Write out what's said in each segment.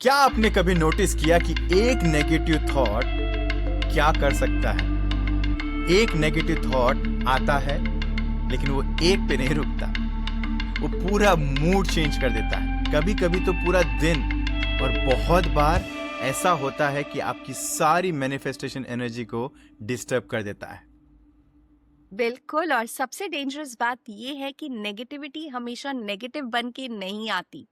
क्या आपने कभी नोटिस किया कि एक नेगेटिव थॉट क्या कर सकता है? एक नेगेटिव थॉट आता है लेकिन वो एक पे नहीं रुकता, वो पूरा मूड चेंज कर देता है, कभी कभी तो पूरा दिन। और बहुत बार ऐसा होता है कि आपकी सारी मैनिफेस्टेशन एनर्जी को डिस्टर्ब कर देता है। बिल्कुल। और सबसे डेंजरस बात ये है कि नेगेटिविटी हमेशा नेगेटिव बन के नहीं आती।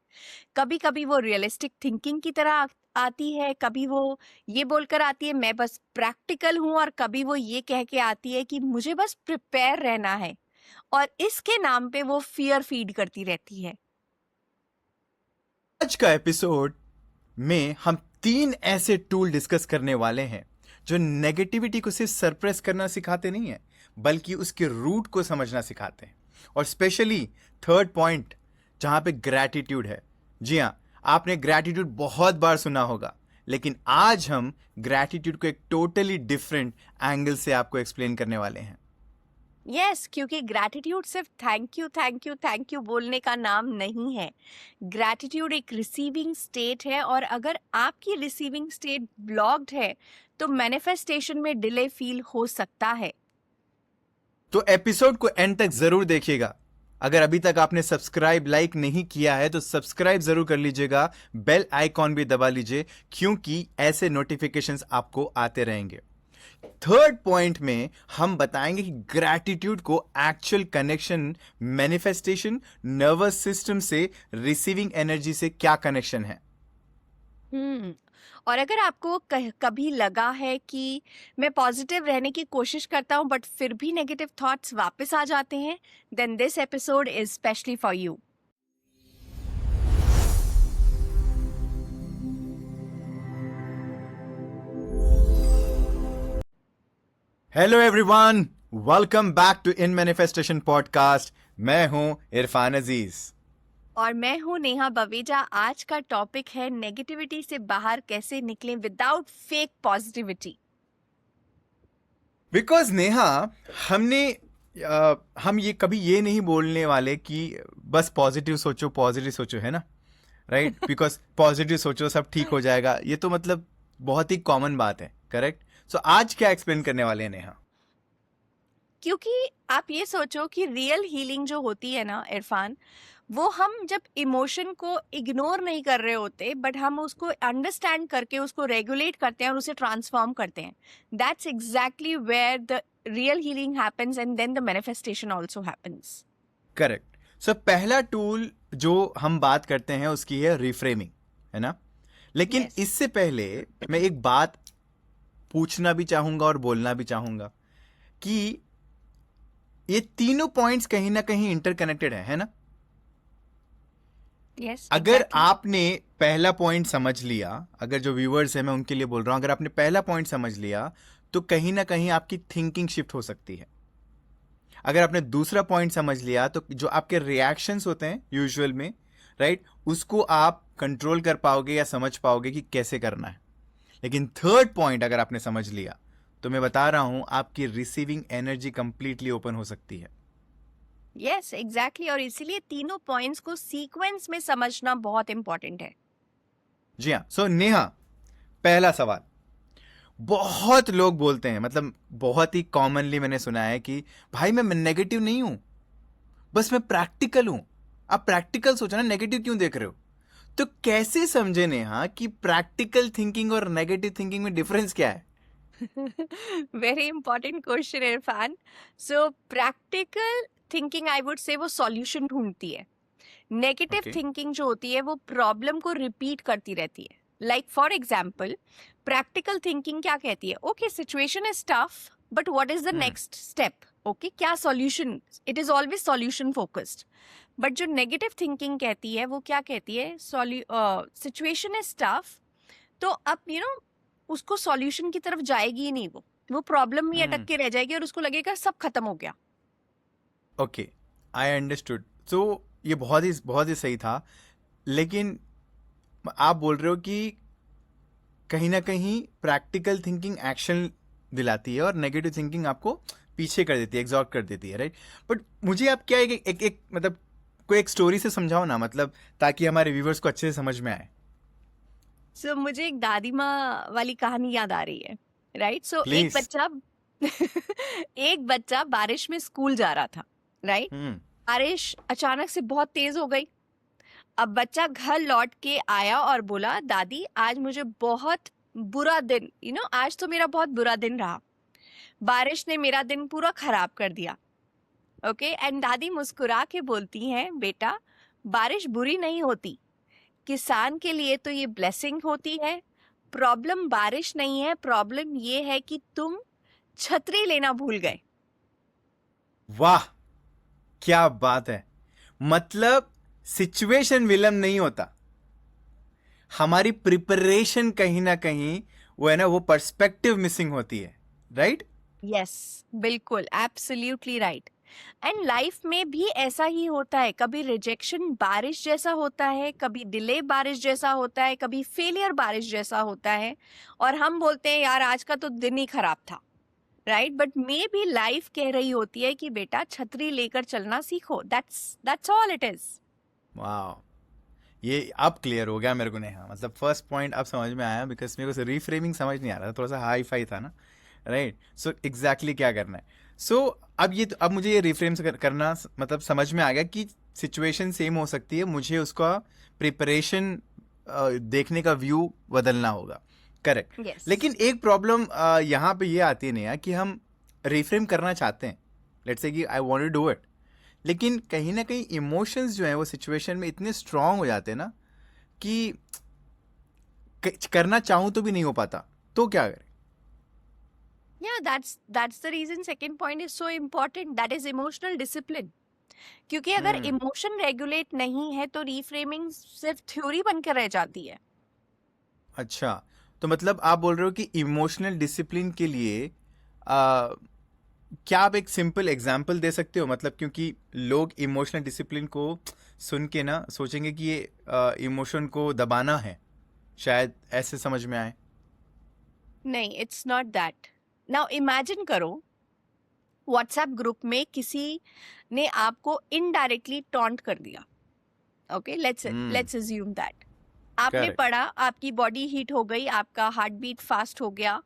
कभी कभी वो रियलिस्टिक थिंकिंग की तरह आती है, कभी वो ये बोलकर आती है मैं बस प्रैक्टिकल हूँ, और कभी वो ये कह के आती है कि मुझे बस प्रिपेयर रहना है। और इसके नाम पे वो फियर फीड करती रहती है। आज का एपिसोड में हम 3 ऐसे टूल डिस्कस करने वाले हैं जो नेगेटिविटी को सिर्फ सरप्रेस करना सिखाते नहीं है, बल्कि उसके रूट को समझना सिखाते हैं। और स्पेशली थर्ड पॉइंट, जहां पे ग्रैटिट्यूड है। जी हाँ, आपने ग्रैटिट्यूड बहुत बार सुना होगा, लेकिन आज हम ग्रैटिट्यूड को एक टोटली डिफरेंट एंगल से आपको एक्सप्लेन करने वाले हैं। यस, क्योंकि ग्रैटिट्यूड सिर्फ thank you thank you thank you बोलने का नाम नहीं है। ग्रैटिट्यूड एक रिसीविंग स्टेट है, और अगर आपकी रिसीविंग स्टेट ब्लॉक्ड है तो मैनिफेस्टेशन में डिले फील हो सकता है। तो एपिसोड को एंड तक जरूर देखिएगा। अगर अभी तक आपने सब्सक्राइब लाइक नहीं किया है तो सब्सक्राइब जरूर कर लीजिएगा, बेल आइकॉन भी दबा लीजिए, क्योंकि ऐसे नोटिफिकेशंस आपको आते रहेंगे। थर्ड पॉइंट में हम बताएंगे कि ग्रैटिट्यूड को actual connection manifestation nervous system से रिसीविंग एनर्जी से क्या कनेक्शन है। हम्म। और अगर आपको कभी लगा है कि मैं पॉजिटिव रहने की कोशिश करता हूँ बट फिर भी नेगेटिव थॉट्स वापस आ जाते हैं, then this episode is specially for you. Hello everyone, welcome back to in manifestation podcast. मैं हूं इरफान अजीज। और मैं हूँ नेहा बवेजा। आज का टॉपिक है नेगेटिविटी से बाहर कैसे निकलें without fake positivity. Because Neha, हमने हम ये कभी ये नहीं बोलने वाले कि बस पॉजिटिव सोचो, है ना? राइट, बिकॉज पॉजिटिव सोचो सब ठीक हो जाएगा, ये तो मतलब बहुत ही कॉमन बात है। करेक्ट। सो आज क्या एक्सप्लेन करने वाले हैं नेहा? क्योंकि आप ये सोचो कि रियल हीलिंग जो होती है ना इरफान, वो हम जब इमोशन को इग्नोर नहीं कर रहे होते बट हम उसको अंडरस्टैंड करके उसको रेगुलेट करते हैं और उसे ट्रांसफॉर्म करते हैं, that's exactly where the real healing happens, and then the manifestation also happens. Correct. So पहला टूल जो हम बात करते हैं उसकी है रिफ्रेमिंग, है ना? लेकिन यस। इससे पहले मैं एक बात पूछना भी चाहूंगा और बोलना भी चाहूंगा कि ये तीनों पॉइंट्स कहीं ना कहीं इंटरकनेक्टेड है ना? यस अगर एग्जैक्टली। आपने पहला पॉइंट समझ लिया, अगर जो व्यूअर्स हैं मैं उनके लिए बोल रहा हूं, अगर आपने पहला पॉइंट समझ लिया तो कहीं ना कहीं आपकी थिंकिंग शिफ्ट हो सकती है। अगर आपने दूसरा पॉइंट समझ लिया तो जो आपके रिएक्शंस होते हैं यूजुअल में, राइट, उसको आप कंट्रोल कर पाओगे या समझ पाओगे कि कैसे करना है। लेकिन थर्ड पॉइंट अगर आपने समझ लिया तो मैं बता रहा हूं आपकी रिसीविंग एनर्जी कंप्लीटली ओपन हो सकती है। यस एग्जैक्टली, और इसीलिए तीनों पॉइंट्स को सीक्वेंस में समझना बहुत इंपॉर्टेंट है। जी हाँ। सो नेहा, पहला सवाल, बहुत लोग बोलते हैं, मतलब बहुत ही कॉमनली मैंने सुना है कि भाई मैं नेगेटिव नहीं हूं, बस मैं प्रैक्टिकल हूं। आप प्रैक्टिकल सोचो ना, नेगेटिव क्यों देख रहे हो? तो कैसे समझे नेहा कि प्रैक्टिकल थिंकिंग और नेगेटिव थिंकिंग में डिफरेंस क्या है? Very important question Irfan. So practical thinking I would say वो सॉल्यूशन ढूंढती है। Negative okay. थिंकिंग जो होती है वो प्रॉब्लम को रिपीट करती रहती है। Like for example, practical thinking क्या कहती है? Okay, situation is tough but what is the hmm. Next step? Okay, क्या solution? It is always solution focused. But जो नेगेटिव थिंकिंग कहती है वो क्या कहती है? सिचुएशन इज टफ, तो अब उसको सॉल्यूशन की तरफ जाएगी ही नहीं, वो प्रॉब्लम में अटक हम्म। के रह जाएगी और उसको लगेगा सब खत्म हो गया। Okay, I understood. तो ये बहुत ही सही था, लेकिन आप बोल रहे हो कि कहीं ना कहीं प्रैक्टिकल थिंकिंग एक्शन दिलाती है और नेगेटिव थिंकिंग आपको पीछे कर देती है, एग्जॉस्ट कर देती है, राइट? बट मुझे आप क्या एक मतलब कोई एक स्टोरी से समझाओ ना, मतलब ताकि हमारे व्यूवर्स को अच्छे से समझ में आए। सो मुझे एक दादी माँ वाली कहानी याद आ रही है, राइट? सो एक प्लीज। बच्चा एक बच्चा बारिश में स्कूल जा रहा था, राइट? हम्म। बारिश अचानक से बहुत तेज हो गई। अब बच्चा घर लौट के आया और बोला, दादी आज मुझे बहुत बुरा दिन, आज तो मेरा बहुत बुरा दिन रहा, बारिश ने मेरा दिन पूरा खराब कर दिया। ओके, एंड दादी मुस्कुरा के बोलती हैं, बेटा बारिश बुरी नहीं होती, किसान के लिए तो ये ब्लेसिंग होती है। प्रॉब्लम बारिश नहीं है, प्रॉब्लम ये है कि तुम छतरी लेना भूल गए। वाह, क्या बात है। मतलब सिचुएशन विलम नहीं होता, हमारी प्रिपरेशन कहीं ना कहीं वो है ना, वो पर्सपेक्टिव मिसिंग होती है, राइट? यस, बिल्कुल, एब्सोल्युटली राइट। एंड लाइफ में भी ऐसा ही होता है, कभी रिजेक्शन बारिश जैसा होता है, कभी डिले बारिश जैसा होता है, कभी फेलियर बारिश जैसा होता है, और हम बोलते हैं यार आज का तो दिन ही खराब था, राइट? बट मे भी लाइफ कह रही होती है कि बेटा छतरी लेकर चलना सीखो। That's all it is. वाह, ये अब क्लियर हो गया मेरे को। नेहा, मतलब फर्स्ट पॉइंट अब समझ में आया, बिकॉज मेरे को रिफ्रेमिंग समझ नहीं आ रहा था, थोड़ा सा हाई फाई था ना, राइट? सो एग्जैक्टली क्या करना है। सो अब मुझे ये रिफ्रेम करना मतलब समझ में आ गया कि सिचुएशन सेम हो सकती है, मुझे उसका प्रिपरेशन देखने का व्यू बदलना होगा, करेक्ट? यस। लेकिन एक प्रॉब्लम यहाँ पे ये आती है नेहा कि हम रिफ्रेम करना चाहते हैं, लेट्स से कि I want to do it, लेकिन कहीं ना कहीं इमोशंस जो है वो सिचुएशन में इतने स्ट्रांग हो जाते हैं ना कि करना चाहूं तो भी नहीं हो पाता, तो क्या करें? Yeah, that's the reason second point is so important, that is emotional discipline. क्योंकि अगर हम्म। इमोशन रेगुलेट नहीं है तो रीफ्रेमिंग सिर्फ थ्योरी बनकर रह जाती है। अच्छा, तो मतलब आप बोल रहे हो कि इमोशनल डिसिप्लिन के लिए क्या आप एक सिंपल एग्जांपल दे सकते हो? मतलब क्योंकि लोग इमोशनल डिसिप्लिन को सुन के ना सोचेंगे कि ये इमोशन को दबाना है, शायद ऐसे समझ में आए। नहीं, it's not that. Now imagine करो, व्हाट्सएप ग्रुप में किसी ने आपको इनडायरेक्टली टॉन्ट कर दिया। Okay, let's hmm. Let's assume that आपने करेक्ट। पढ़ा, आपकी बॉडी हीट हो गई, आपका हार्ट बीट फास्ट हो गया,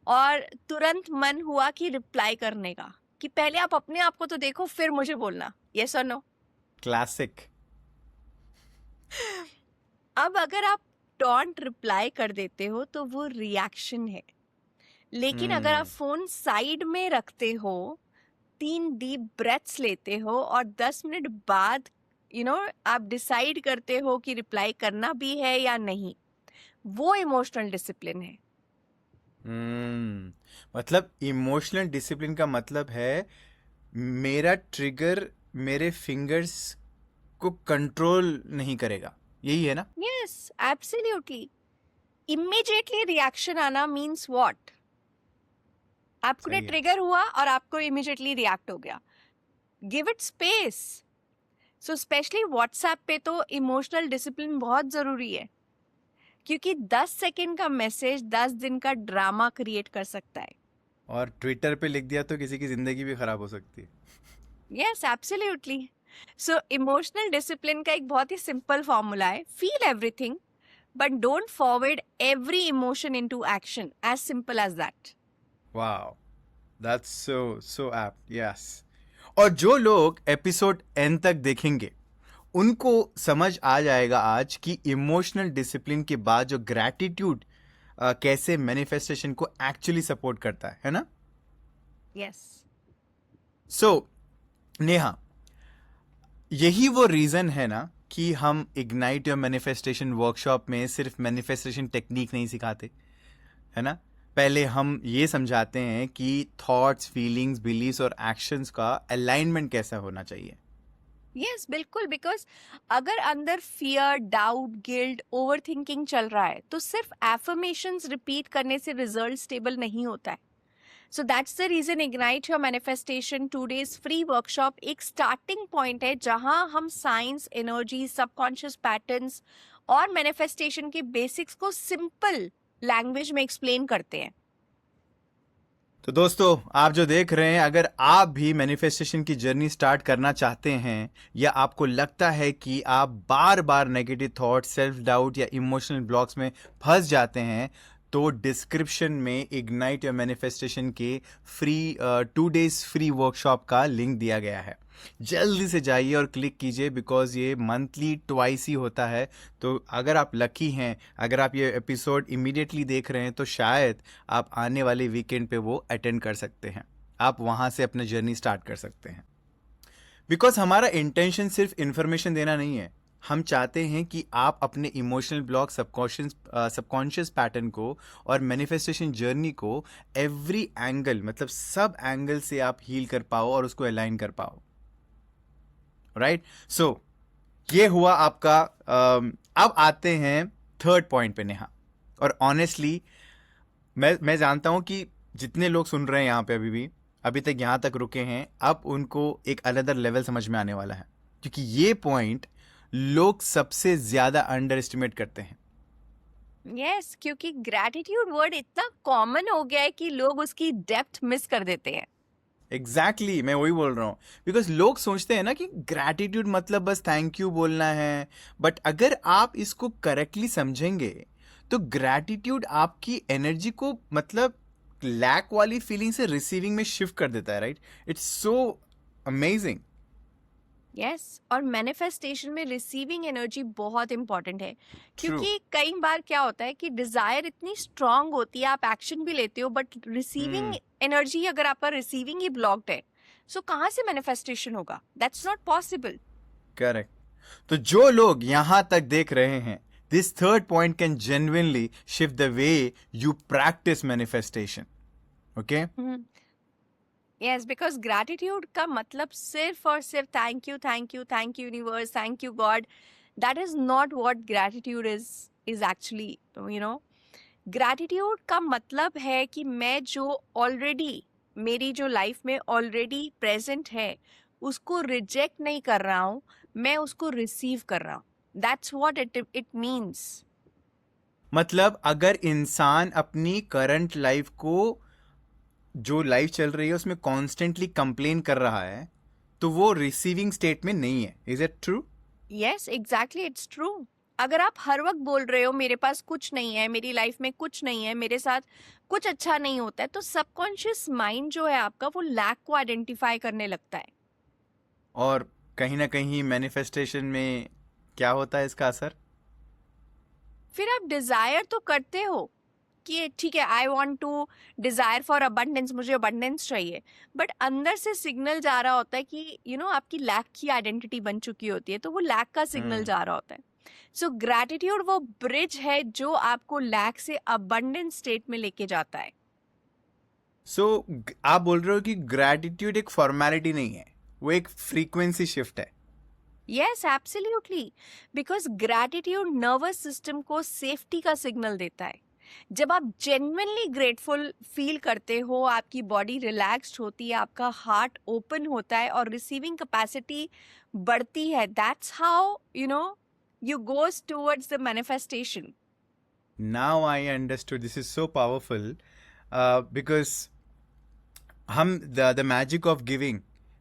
और तुरंत मन हुआ कि रिप्लाई करने का, कि पहले आप अपने आप को तो देखो फिर मुझे बोलना, यस और नो। क्लासिक। अब अगर आप टॉन्ट रिप्लाई कर देते हो तो वो रिएक्शन है, लेकिन अगर आप हम्म। फोन साइड में रखते हो, 3 डीप ब्रेथ्स लेते हो और 10 मिनट बाद आप डिसाइड करते हो कि रिप्लाई करना भी है या नहीं, वो इमोशनल डिसिप्लिन है। मतलब इमोशनल डिसिप्लिन का मतलब है मेरा ट्रिगर मेरे फिंगर्स को कंट्रोल नहीं करेगा, यही है ना? Yes, absolutely. इमीडिएटली रिएक्शन आना मींस व्हाट? आपको सही है। ट्रिगर हुआ और आपको इमीडिएटली रिएक्ट हो गया। Give it space. So specially WhatsApp पे तो इमोशनल डिसिप्लिन बहुत जरूरी है, क्योंकि 10 सेकंड का मैसेज 10 दिन का ड्रामा क्रिएट कर सकता है। और ट्विटर पे लिख दिया तो किसी की जिंदगी भी खराब हो सकती है। Yes, absolutely. So emotional discipline का एक बहुत ही सिंपल फॉर्मूला है, feel everything but don't forward every emotion into action, as simple as that. Wow, that's so apt, yes. और जो लोग एपिसोड एंड तक देखेंगे उनको समझ आ जाएगा आज कि इमोशनल डिसिप्लिन के बाद जो ग्रैटिट्यूड कैसे मैनिफेस्टेशन को एक्चुअली सपोर्ट करता है ना? यस। सो नेहा, यही वो रीजन है ना कि हम इग्नाइट योर मैनिफेस्टेशन वर्कशॉप में सिर्फ मैनिफेस्टेशन टेक्निक नहीं सिखाते, है ना? पहले हम ये समझाते हैं कि थॉट्स, फीलिंग्स, बिलीव्स और एक्शंस का अलाइनमेंट कैसा होना चाहिए। यस, बिल्कुल, बिकॉज अगर अंदर fear, doubt, guilt, over thinking चल रहा है तो सिर्फ एफर्मेशंस रिपीट करने से रिजल्ट स्टेबल नहीं होता है। So that's the reason ignite your manifestation 2 days free workshop एक स्टार्टिंग पॉइंट है, जहां हम साइंस, एनर्जी, सबकॉन्शियस पैटर्न्स और मैनिफेस्टेशन के बेसिक्स को सिंपल लैंग्वेज में एक्सप्लेन करते हैं। तो दोस्तों, आप जो देख रहे हैं, अगर आप भी मैनिफेस्टेशन की जर्नी स्टार्ट करना चाहते हैं या आपको लगता है कि आप बार बार नेगेटिव थॉट, सेल्फ डाउट या इमोशनल ब्लॉक्स में फंस जाते हैं, तो डिस्क्रिप्शन में इग्नाइट योर मैनिफेस्टेशन के फ्री 2 days फ्री वर्कशॉप का लिंक दिया गया है। जल्दी से जाइए और क्लिक कीजिए, बिकॉज ये मंथली ट्वाइस ही होता है। तो अगर आप लकी हैं, अगर आप ये एपिसोड इमीडिएटली देख रहे हैं, तो शायद आप आने वाले वीकेंड पे वो अटेंड कर सकते हैं। आप वहाँ से अपना जर्नी स्टार्ट कर सकते हैं। बिकॉज हमारा इंटेंशन सिर्फ इंफॉर्मेशन देना नहीं है, हम चाहते हैं कि आप अपने इमोशनल ब्लॉक, सबकॉन्शियस पैटर्न को और मैनिफेस्टेशन जर्नी को एवरी एंगल, मतलब सब एंगल से आप हील कर पाओ और उसको अलाइन कर पाओ। राइट? सो ये हुआ आपका। अब आते हैं थर्ड पॉइंट पे, नेहा। और ऑनेस्टली मैं जानता हूं कि जितने लोग सुन रहे हैं यहाँ पे अभी तक यहाँ तक रुके हैं, अब उनको एक अनदर लेवल समझ में आने वाला है, क्योंकि ये पॉइंट लोग सबसे ज्यादा अंडर एस्टिमेट करते हैं। यस, क्योंकि ग्रैटिट्यूड वर्ड इतना कॉमन हो गया है कि लोग उसकी डेप्थ मिस कर देते हैं। एग्जैक्टली, मैं वही बोल रहा हूँ। बिकॉज लोग सोचते हैं ना कि ग्रैटिट्यूड मतलब बस थैंक यू बोलना है, बट अगर आप इसको करेक्टली समझेंगे तो ग्रैटिट्यूड आपकी एनर्जी को, मतलब लैक वाली फीलिंग से रिसीविंग में शिफ्ट कर देता है। Right? It's so amazing. Yes, और मैनिफेस्टेशन में रिसीविंग एनर्जी बहुत इंपॉर्टेंट है, क्योंकि कई बार क्या होता है कि डिजायर इतनी स्ट्रांग होती है, आप एक्शन भी लेते हो, बट रिसीविंग एनर्जी, अगर आपका रिसीविंग ही ब्लॉक्ड है, सो कहाँ से मैनिफेस्टेशन होगा? That's not possible. करेक्ट। तो जो लोग यहां तक देख रहे हैं, this third point can genuinely shift the way you practice manifestation. Okay? Yes, because gratitude का मतलब सिर्फ और सिर्फ thank you, thank you, thank you universe, thank you God, that is not what gratitude is actually, you know. Gratitude का मतलब है कि मैं जो ऑलरेडी, मेरी जो लाइफ में ऑलरेडी प्रेजेंट है, उसको रिजेक्ट नहीं कर रहा हूँ, मैं उसको रिसीव कर रहा हूँ। That's what it means. मतलब अगर इंसान अपनी करंट लाइफ को, जो लाइफ चल रही है उसमें कॉन्स्टेंटली कंप्लेन कर रहा है, तो वो रिसीविंग स्टेट में नहीं है। Is it true? Yes, exactly, it's true. अगर आप हर वक्त बोल रहे हो मेरे पास कुछ नहीं है, मेरी लाइफ में कुछ नहीं है, मेरे साथ कुछ अच्छा नहीं होता है, तो सबकॉन्शियस माइंड जो है आपका, वो लैक को आइडेंटिफाई करने लगता है। और कहीं ना कहीं मैनिफेस्टेशन में क्या होता है इसका असर? फिर आप डिजायर तो करते हो कि ठीक है, I want to desire for abundance, मुझे अबंडेंस चाहिए, बट अंदर से सिग्नल जा रहा होता है कि आपकी लैक की आइडेंटिटी बन चुकी होती है, तो वो लैक का सिग्नल जा रहा होता है। सो ग्रैटिट्यूड वो ब्रिज है जो आपको लैक से अबंडेंस स्टेट में लेके जाता है। सो आप बोल रहे हो कि ग्रैटिट्यूड एक फॉर्मेलिटी नहीं है, वो एक फ्रीक्वेंसी शिफ्ट है। Yes, absolutely, because gratitude nervous system को सेफ्टी का सिग्नल देता है। जब आप जेन्युइनली ग्रेटफुल फील करते हो, आपकी बॉडी रिलैक्स्ड होती है, आपका हार्ट ओपन होता है और रिसीविंग कैपेसिटी बढ़ती है, that's how you goes towards the manifestation. Now I understood. This is so powerful, because हम द मैजिक ऑफ गिविंग,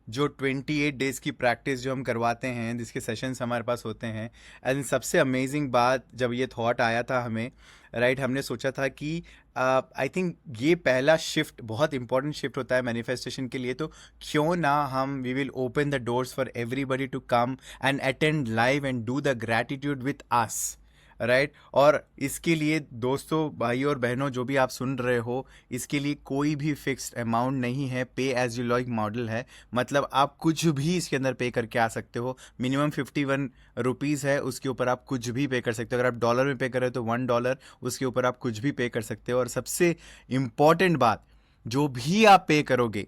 जो 28 डेज की प्रैक्टिस जो हम करवाते हैं, जिसके सेशंस हमारे पास होते हैं, एंड सबसे अमेजिंग बात, जब ये थॉट आया था हमें, राइट, हमने सोचा था कि आई थिंक ये पहला शिफ्ट बहुत इंपॉर्टेंट शिफ्ट होता है मैनिफेस्टेशन के लिए, तो क्यों ना हम we will open the doors for everybody to come and attend live and do the gratitude with us. Right? और इसके लिए दोस्तों, भाई और बहनों, जो भी आप सुन रहे हो, इसके लिए कोई भी फिक्स्ड अमाउंट नहीं है, पे एज यू लाइक मॉडल है। मतलब आप कुछ भी इसके अंदर पे करके आ सकते हो। मिनिमम 51 रुपीज़ है, उसके ऊपर आप कुछ भी पे कर सकते हो। अगर आप डॉलर में पे कर रहे हो तो $1, उसके ऊपर आप कुछ भी पे कर सकते हो। और सबसे इम्पॉर्टेंट बात, जो भी आप पे करोगे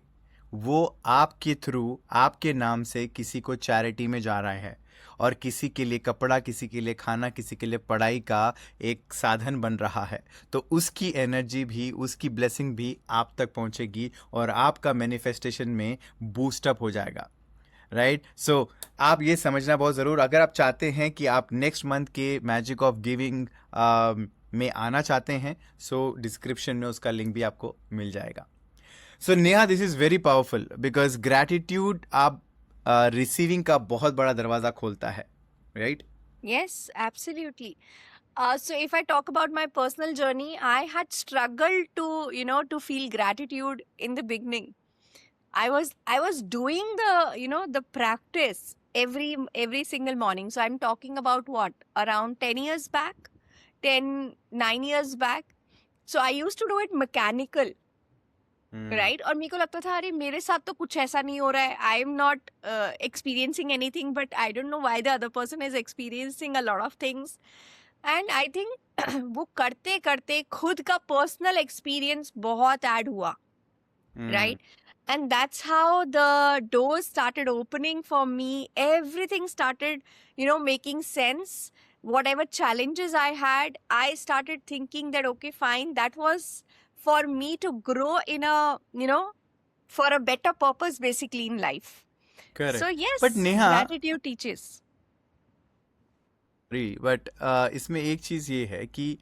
वो आपके थ्रू, आपके नाम से किसी को चैरिटी में जा रहा है, और किसी के लिए कपड़ा, किसी के लिए खाना, किसी के लिए पढ़ाई का एक साधन बन रहा है। तो उसकी एनर्जी भी, उसकी ब्लेसिंग भी आप तक पहुंचेगी और आपका मैनिफेस्टेशन में बूस्टअप हो जाएगा। राइट? सो आप ये समझना बहुत ज़रूर, अगर आप चाहते हैं कि आप नेक्स्ट मंथ के मैजिक ऑफ गिविंग में आना चाहते हैं, सो डिस्क्रिप्शन में उसका लिंक भी आपको मिल जाएगा। So Neha, this is very powerful because gratitude आप रिसीविंग का बहुत बड़ा दरवाजा खोलता है, right? Yes, absolutely. So if I talk about my personal journey, I had struggled to, to feel gratitude in the beginning. I was doing the practice every single morning. So I'm talking about what, around 10 years back, 9 years back. So I used to do it mechanical, right? और मेरे को लगता था अरे मेरे साथ तो कुछ ऐसा नहीं हो रहा है, I am not experiencing anything, but I don't know why the other person is experiencing a lot of things. And I think वो करते करते खुद का पर्सनल एक्सपीरियंस बहुत ऐड हुआ, right? And that's how the doors started opening for me. Everything started, making sense. Whatever challenges I had, I started thinking that okay, fine, that was for me to grow in a, for a better purpose basically in life. Correct. So yes, but Neha, gratitude teaches. But इसमें एक चीज ये है कि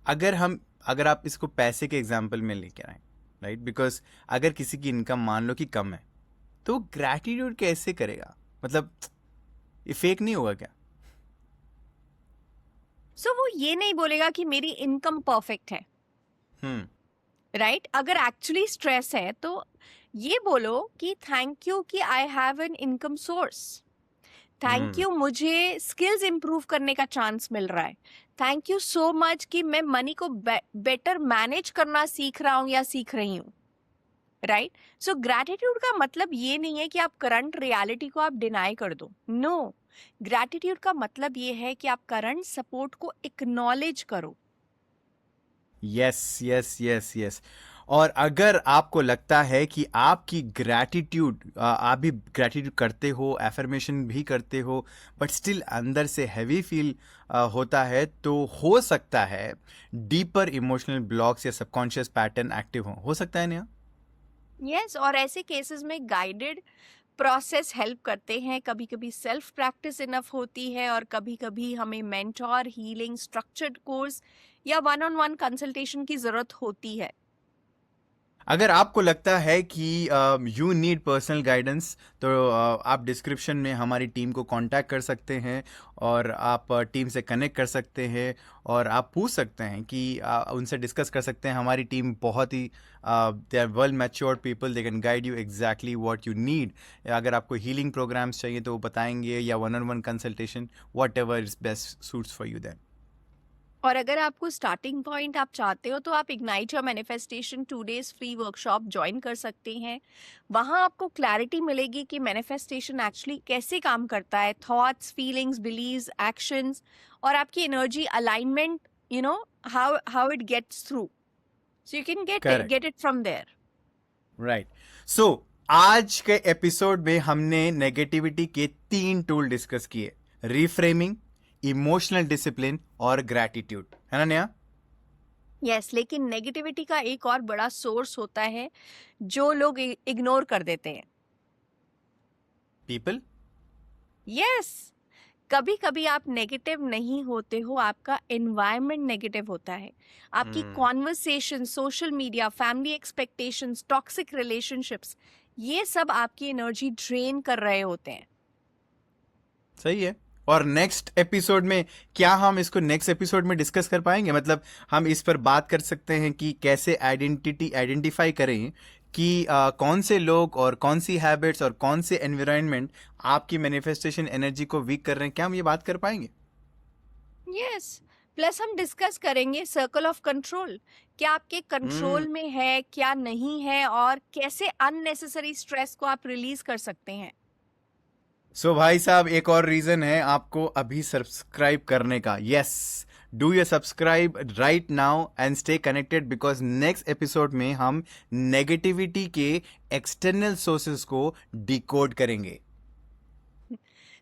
अगर आप इसको पैसे के एग्जाम्पल में लेके आए, राइट? बिकॉज अगर किसी की इनकम मान लो कि कम है, तो ग्रैटिट्यूड कैसे करेगा? मतलब ये फेक नहीं होगा क्या? So वो ये नहीं बोलेगा कि मेरी इनकम परफेक्ट है, राइट? अगर एक्चुअली स्ट्रेस है तो ये बोलो कि थैंक यू कि I have an income source, thank you मुझे स्किल्स इंप्रूव करने का चांस मिल रहा है, थैंक यू सो मच कि मैं मनी को बेटर मैनेज करना सीख रहा हूँ या सीख रही हूँ, राइट? सो ग्रैटिट्यूड का मतलब ये नहीं है कि आप करंट रियलिटी को आप डिनाई कर दो, नो। ग्रैटिट्यूड का मतलब ये है कि आप करंट सपोर्ट को एक्नॉलेज करो। Yes yes yes yes. और अगर आपको लगता है कि आपकी ग्रैटिट्यूड, आप भी ग्रैटिट्यूड करते हो, एफर्मेशन भी करते हो, बट स्टिल अंदर से हैवी फील होता है, तो हो सकता है डीपर इमोशनल ब्लॉक्स या सबकॉन्शियस पैटर्न एक्टिव हो सकता है ना? यस, और ऐसे केसेस में गाइडेड प्रोसेस हेल्प करते हैं। कभी कभी सेल्फ प्रैक्टिस इनफ होती है और कभी कभी हमें मेंटोर, हीलिंग, स्ट्रक्चर्ड कोर्स या वन ऑन वन कंसल्टेशन की जरूरत होती है। अगर आपको लगता है कि यू नीड पर्सनल गाइडेंस, तो आप डिस्क्रिप्शन में हमारी टीम को कांटेक्ट कर सकते हैं और आप टीम से कनेक्ट कर सकते हैं और आप पूछ सकते हैं कि उनसे डिस्कस कर सकते हैं। हमारी टीम बहुत ही they are well matured people, they can guide you exactly what you need. अगर आपको हीलिंग प्रोग्राम्स चाहिए तो वो बताएंगे, या one on one consultation, whatever is best suits for you then. और अगर आपको स्टार्टिंग पॉइंट आप चाहते हो तो आप ignite your manifestation 2 days free workshop join कर सकते हैं। वहाँ आपको क्लैरिटी मिलेगी कि मैनिफेस्टेशन एक्चुअली कैसे काम करता है, थॉट्स, फीलिंग्स, बिलीव्स, एक्शंस, और आपकी energy alignment, how it gets through, so you can Correct. Get it from there. Right. So आज के एपिसोड में हमने नेगेटिविटी के 3 टूल डिस्कस किए: रिफ्रेमिंग, इमोशनल डिसिप्लिन और ग्रैटिट्यूड, है ना नेहा? यस, लेकिन नेगेटिविटी का एक और बड़ा सोर्स होता है जो लोग इग्नोर कर देते हैं। पीपल। यस, कभी कभी आप नेगेटिव नहीं होते हो, आपका एनवायरनमेंट नेगेटिव होता है। आपकी conversation, social media, family expectations, toxic relationships, ये सब आपकी एनर्जी ड्रेन कर रहे होते हैं। सही है। और नेक्स्ट एपिसोड में क्या हम इसको नेक्स्ट एपिसोड में डिस्कस कर पाएंगे? मतलब हम इस पर बात कर सकते हैं कि कैसे आइडेंटिफाई करें कि कौन से लोग और कौन सी हैबिट्स और कौन से एनवायरनमेंट आपकी मैनिफेस्टेशन एनर्जी को वीक कर रहे हैं। क्या हम ये बात कर पाएंगे? यस, प्लस हम डिस्कस करेंगे सर्कल ऑफ कंट्रोल, क्या आपके कंट्रोल में है, क्या नहीं है, और कैसे अननेसेसरी स्ट्रेस को आप रिलीज कर सकते हैं। सो भाई साहब, एक और रीजन है आपको अभी सब्सक्राइब करने का। Yes, do you subscribe right now and stay connected, because next episode में हम नेगेटिविटी के एक्सटर्नल सोर्सेस को डिकोड करेंगे।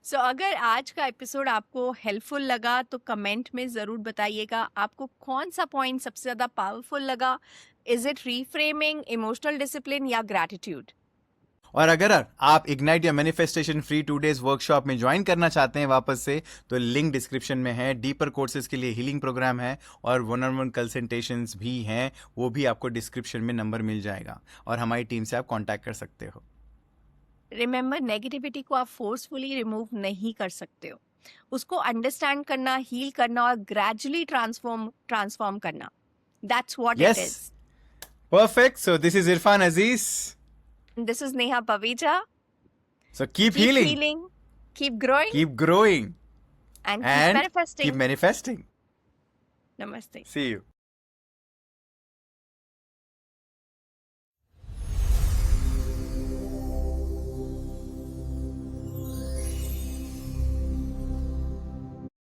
सो अगर आज का एपिसोड आपको हेल्पफुल लगा तो कमेंट में ज़रूर बताइएगा आपको कौन सा पॉइंट सबसे ज़्यादा पावरफुल लगा। Is it reframing, emotional discipline या ग्रैटिट्यूड? और अगर आप इग्नाइट या मैनिफेस्टेशन फ्री 2 days वर्कशॉप में ज्वाइन करना चाहते हैं वापस से, तो लिंक डिस्क्रिप्शन में है। डीपर कोर्सेज के लिए हीलिंग प्रोग्राम है और 1-on-1 कंसल्टेशंस भी हैं, वो भी आपको डिस्क्रिप्शन में नंबर मिल जाएगा और हमारी टीम से आप कांटेक्ट कर सकते हो। रिमेंबर, नेगेटिविटी को आप फोर्सफुली रिमूव नहीं कर सकते हो। उसको अंडरस्टैंड करना, हील करना और ग्रेजुअली ट्रांसफॉर्म करना, that's what it yes, is. Perfect. So this is Irfan Aziz. This is Neha Pavija. So keep Keep healing, healing, keep growing, keep growing and keep and manifesting. keep manifesting. Namaste. See you.